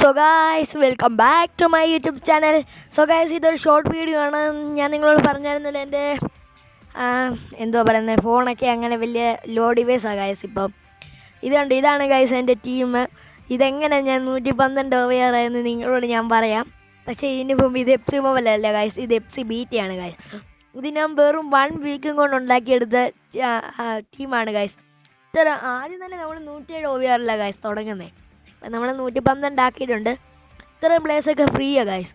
So guys welcome back to my YouTube channel. So guys ഇതൊരു short video ആണ്. ഞാൻ നിങ്ങളോട് പറഞ്ഞായിരുന്നല്ലോ എൻ്റെ എന്തോ പറയുന്നത് ഫോണൊക്കെ അങ്ങനെ വലിയ ലോ ഡിവൈസാണ് ഗായ്സ്. ഇപ്പം ഇതാണ് ഗായ്സ് എൻ്റെ ടീം. ഇതെങ്ങനെ ഞാൻ 112 ഓവറായെന്ന് നിങ്ങളോട് ഞാൻ പറയാം. പക്ഷേ ഇതിനിപ്പം ഇത് FC മൊബൈൽ അല്ല ഗായ്സ്, ഇത് FC ബീറ്റയാണ് ഗായ്സ്. ഇത് ഞാൻ വെറും 1 വീക്കും കൊണ്ട് ഉണ്ടാക്കിയെടുത്ത ടീമാണ് ഗായ്സ്. ആദ്യം തന്നെ നമ്മൾ 107 ഓവറിലാണ് ഗായ്സ് തുടങ്ങുന്നത്. നമ്മൾ 112 ആക്കിയിട്ടുണ്ട്. ഇത്രയും പ്ലേസൊക്കെ ഫ്രീയാണ് ഗായ്സ്.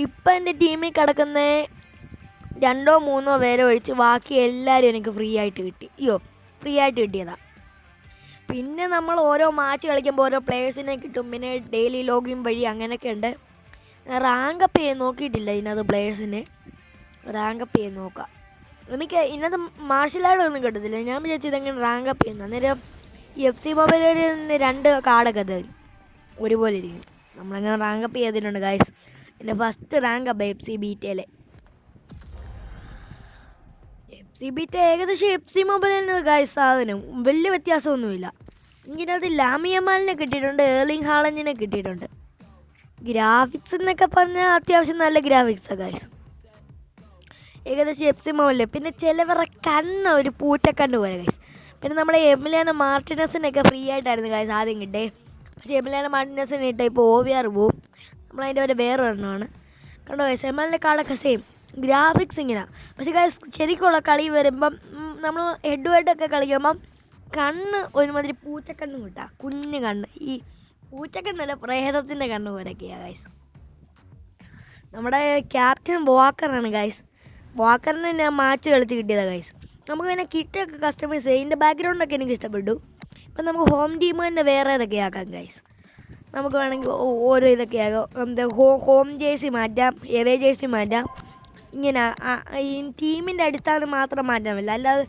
ഇപ്പം എൻ്റെ ടീമിൽ കിടക്കുന്ന 2 or 3 പേരെ ഒഴിച്ച് ബാക്കി എല്ലാവരും എനിക്ക് ഫ്രീ ആയിട്ട് കിട്ടിയതാണ്. പിന്നെ നമ്മൾ ഓരോ മാച്ച് കളിക്കുമ്പോൾ ഓരോ പ്ലേയേഴ്സിനെ കിട്ടും. പിന്നെ ഡെയിലി ലോഗിൻ വഴി അങ്ങനെയൊക്കെ ഉണ്ട്. റാങ്ക് അപ്പ് ചെയ്യാൻ നോക്കിയിട്ടില്ല ഇതിനകത്ത്. പ്ലേയേഴ്സിനെ റാങ്ക് അപ്പ് ചെയ്യാൻ നോക്കാം. എനിക്ക് ഇതിനകത്ത് മാർഷൽ ആർട്ട് ഒന്നും കിട്ടത്തില്ല. ഞാൻ വിചാരിച്ചു ഇതെങ്ങനെ റാങ്ക് അപ്പ് ചെയ്യുന്നത്. അന്നേരം ഈ FC മൊബൈലിൽ 2 കാർഡൊക്കെ തരും, ഒരുപോലെ ഇരിക്കും. നമ്മളങ്ങനെ റാങ്ക് അപ്പ് ചെയ്തിട്ടുണ്ട് ഗായ്സ്. എൻ്റെ first rank up FC ബീറ്റയിലെ. FC beta ഏകദേശം FC മൊബൈലിന് ഗായ്സ് സാധനം വലിയ വ്യത്യാസമൊന്നുമില്ല. ഇതിനകത്ത് ലാമിയമാലിനെ കിട്ടിയിട്ടുണ്ട്, ഏർലിംഗ് ഹാളഞ്ചിനെ കിട്ടിയിട്ടുണ്ട്. ഗ്രാഫിക്സ് എന്നൊക്കെ പറഞ്ഞാൽ അത്യാവശ്യം നല്ല ഗ്രാഫിക്സാണ് ഗായ്സ്. ഏകദേശം FC മൊബൈലിൽ. പിന്നെ ചിലവരുടെ കണ്ണ് ഒരു പൂച്ചക്കണ്ണ് പോലെ ഗായ്സ്. പിന്നെ നമ്മുടെ എമിലിയാനോ മാർട്ടിനസിനൊക്കെ ഫ്രീ ആയിട്ടായിരുന്നു ഗായ്സ് ആദ്യം കിട്ടേ. പക്ഷേ എമിലിയാനോ മാർട്ടിനസിന് ഇട്ടാൽ ഇപ്പോൾ OVR പോവും. നമ്മളതിൻ്റെ വരെ വേറെ ഒരെണ്ണമാണ് കണ്ടോ ഗായ്സ്. എമാലിൻ്റെ കാർഡൊക്കെ സെയിം, ഗ്രാഫിക്സ് ഇങ്ങനെയാണ്. പക്ഷേ ഗായ്സ് ശരിക്കുള്ള കളി വരുമ്പം നമ്മൾ ഹെഡ് ഒക്കെ കളിക്കുമ്പം കണ്ണ് ഒരുമാതിരി പൂച്ചക്കണ്ണ് കിട്ടാം, കുഞ്ഞു കണ്ണ്. ഈ പൂച്ചക്കണ്ണല്ല, പ്രേതത്തിൻ്റെ കണ്ണ് പോലെയൊക്കെയാണ് ഗായ്സ്. നമ്മുടെ ക്യാപ്റ്റൻ വാക്കറാണ് ഗായ്സ്. വാക്കറിന് ഞാൻ മാച്ച് കളിച്ച് കിട്ടിയതാണ് ഗായ്സ്. നമുക്ക് പിന്നെ കിറ്റൊക്കെ കസ്റ്റമൈസ് ചെയ്യാം. ഇതിൻ്റെ ബാക്ക്ഗ്രൗണ്ടൊക്കെ എനിക്ക് ഇഷ്ടപ്പെട്ടു. ഇപ്പം നമുക്ക് ഹോം ടീം തന്നെ വേറെ ഇതൊക്കെ ആക്കാം ഗൈസ്. നമുക്ക് വേണമെങ്കിൽ ഓരോ ഇതൊക്കെ ആകാം. എന്താ ഹോം ജേഴ്സി മാറ്റാം, എവേ ജേഴ്സി മാറ്റാം. ഇങ്ങനെ ഈ ടീമിൻ്റെ അടിസ്ഥാനം മാത്രം മാറ്റാൻ പറ്റില്ല. അല്ലാതെ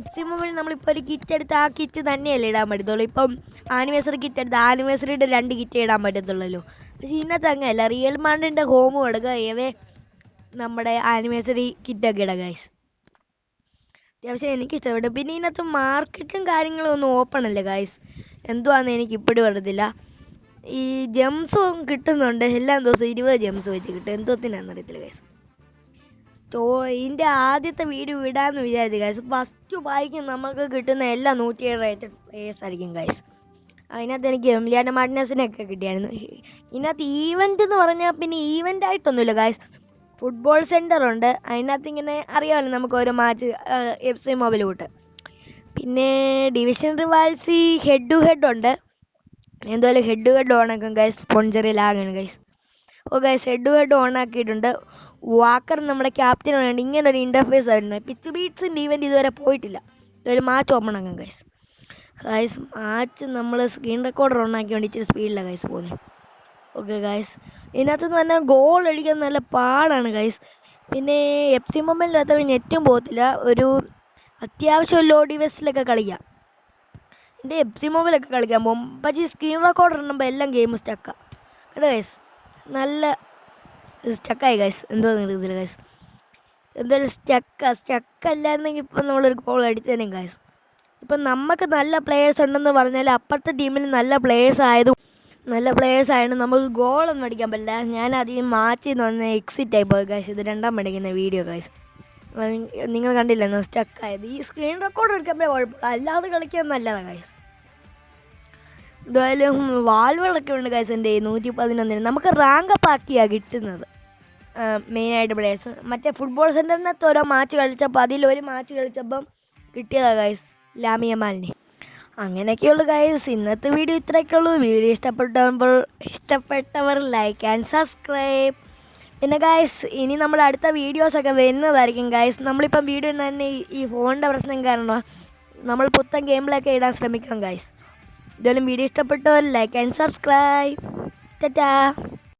FC മൊബൈൽ നമ്മളിപ്പോൾ ഒരു കിറ്റ് എടുത്ത് ആ കിറ്റ് തന്നെയല്ലേ ഇടാൻ പറ്റത്തുള്ളൂ. ഇപ്പം ആനിവേഴ്സറി കിറ്റ് എടുത്ത് ആനിവേഴ്സറിയുടെ 2 കിറ്റ് ഇടാൻ പറ്റത്തുള്ളൂ. പക്ഷേ ഇതിനകത്ത് അങ്ങനെയല്ല. റിയൽ മാഡിൻ്റെ ഹോമും എടുക്കുക, എവേ നമ്മുടെ ആനിവേഴ്സറി കിറ്റൊക്കെ ഇടാം ഗൈസ്. അത്യാവശ്യം എനിക്ക് ഇഷ്ടപ്പെട്ടു. പിന്നെ ഇതിനകത്ത് മാർക്കറ്റും കാര്യങ്ങളും ഒന്നും ഓപ്പൺ അല്ലേ ഗായ്സ്. എന്തുവാന്ന് എനിക്ക് ഇപ്പോഴും അറിയത്തില്ല. ഈ ജെംസും കിട്ടുന്നുണ്ട്. എല്ലാ ദിവസവും 20 ജെംസ് വെച്ച് കിട്ടും. എന്തോത്തിനാണെന്ന് അറിയത്തില്ല ഗായ്സ്. ഇതിൻ്റെ ആദ്യത്തെ വീഡിയോ ഇടാമെന്ന് വിചാരിച്ചു ഗായ്സ്. ഫസ്റ്റ് വായിക്കും നമുക്ക് കിട്ടുന്ന എല്ലാ 107 റേറ്റഡ് പ്ലേയേഴ്സ് ആയിരിക്കും ഗായ്സ്. അതിനകത്ത് എനിക്ക് എമിലിയാനോ മാർട്ടിനസിനൊക്കെ കിട്ടിയായിരുന്നു. ഇതിനകത്ത് ഈവൻ്റ് എന്ന് പറഞ്ഞാൽ പിന്നെ ഈവൻ്റ് ആയിട്ടൊന്നുമില്ല ഗായ്സ്. ഫുട്ബോൾ സെൻറ്റർ ഉണ്ട്. അതിനകത്ത് ഇങ്ങനെ അറിയാമല്ലോ നമുക്ക് ഓരോ മാച്ച് FC മൊബൈൽ കൂട്ട്. പിന്നെ division rivals head to head ഉണ്ട്. എന്തായാലും ഹെഡ് ടു ഹെഡ് ഓണാക്കും ഗൈസ്. സ്പോൺസറിലാകാണ് ഗൈസ്. ഓ ഗൈസ്, ഹെഡ് ടു ഹെഡ് ഓണാക്കിയിട്ടുണ്ട്. വാക്കർ നമ്മുടെ ക്യാപ്റ്റൻ ആണ്. ഇങ്ങനെ ഒരു ഇൻ്റർഫേസ് ആയിരുന്നു. പിച്ച് ബീറ്റ്സിൻ്റെ ഈവൻ്റ് ഇതുവരെ പോയിട്ടില്ല. ഇതൊരു മാച്ച് ഓപ്പൺ ആക്കാം ഗൈസ്. മാച്ച് നമ്മൾ സ്ക്രീൻ റെക്കോർഡർ ഓണാക്കി വേണ്ടി ഇച്ചിരി സ്പീഡിലാണ് ഗൈസ് പോകുന്നത്. ഓക്കെ ഗൈസ്, ഇതിനകത്തുനിന്ന് തന്നെ ഗോൾ അടിക്കാൻ നല്ല പാടാണ് ഗൈസ്. പിന്നെ FC മൊബൈലിനകത്ത് നെറ്റും പോകത്തില്ല. ഒരു അത്യാവശ്യം ലോ ഡിവൈസിലൊക്കെ കളിക്കാം. എൻ്റെ FC മൊബൈലൊക്കെ കളിക്കാൻ പോകും. പക്ഷേ സ്ക്രീൻ റെക്കോർഡർ ഇടുമ്പോൾ എല്ലാം ഗെയിം സ്റ്റക്കാണ് കേട്ടോ ഗൈസ്. നല്ല സ്റ്റക്കായി ഗൈസ്. എന്തോ അറിയത്തില്ല ഗൈസ്. എന്തായാലും സ്റ്റക്കല്ലായിരുന്നെങ്കിൽ ഇപ്പം നമ്മളൊരു ഗോൾ അടിച്ചേനെ ഗൈസ്. ഇപ്പം നമുക്ക് നല്ല പ്ലെയേഴ്സ് ഉണ്ടെന്ന് പറഞ്ഞാൽ അപ്പുറത്തെ ടീമിൽ നല്ല പ്ലെയേഴ്സ് ആയതുകൊണ്ട് നമുക്ക് ഗോളൊന്നും അടിക്കാൻ പറ്റില്ല. ഞാൻ അധികം മാച്ചിൽ നിന്ന് വന്ന് എക്സിറ്റ് ആയി പോയി ഗൈസ്. ഇത് 2ാം പഠിക്കുന്ന വീഡിയോ ഗൈസ്. നിങ്ങൾ കണ്ടില്ല സ്റ്റക്കായത്. ഈ സ്ക്രീൻ റെക്കോർഡ് എടുക്കുമ്പോൾ കുഴപ്പമില്ല, അല്ലാതെ കളിക്കാൻ നല്ലതാണ് ഗൈസ്. എന്തായാലും വാൽവുകളൊക്കെ ഉണ്ട് ഗൈസ്. എൻ്റെ 111 നമുക്ക് റാങ്ക് അപ്പ് ആക്കിയാണ് കിട്ടുന്നത് മെയിനായിട്ട് പ്ലേയേഴ്സ്. മറ്റേ ഫുട്ബോൾ സെൻറ്ററിനകത്ത് ഓരോ മാച്ച് കളിച്ചപ്പോൾ അതിലൊരു മാച്ച് കളിച്ചപ്പം കിട്ടിയതാണ് ഗൈസ് ലാമിയമാലിനെ. അങ്ങനെയൊക്കെയുള്ളൂ ഗൈസ്. ഇന്നത്തെ വീഡിയോ ഇത്രയൊക്കെ ഉള്ളൂ. വീഡിയോ ഇഷ്ടപ്പെട്ടവർ ലൈക്ക് ആൻഡ് സബ്സ്ക്രൈബ്. പിന്നെ ഗൈസ് ഇനി നമ്മുടെ അടുത്ത വീഡിയോസൊക്കെ വരുന്നതായിരിക്കും ഗൈസ്. നമ്മളിപ്പം വീഡിയോ തന്നെ ഈ ഫോണിൻ്റെ പ്രശ്നം കാരണം നമ്മൾ പുത്തൻ ഗെയിമിലൊക്കെ ഇടാൻ ശ്രമിക്കാം ഗൈസ്. എന്തായാലും വീഡിയോ ഇഷ്ടപ്പെട്ടവർ ലൈക്ക് ആൻഡ് സബ്സ്ക്രൈബ്. ടാറ്റാ.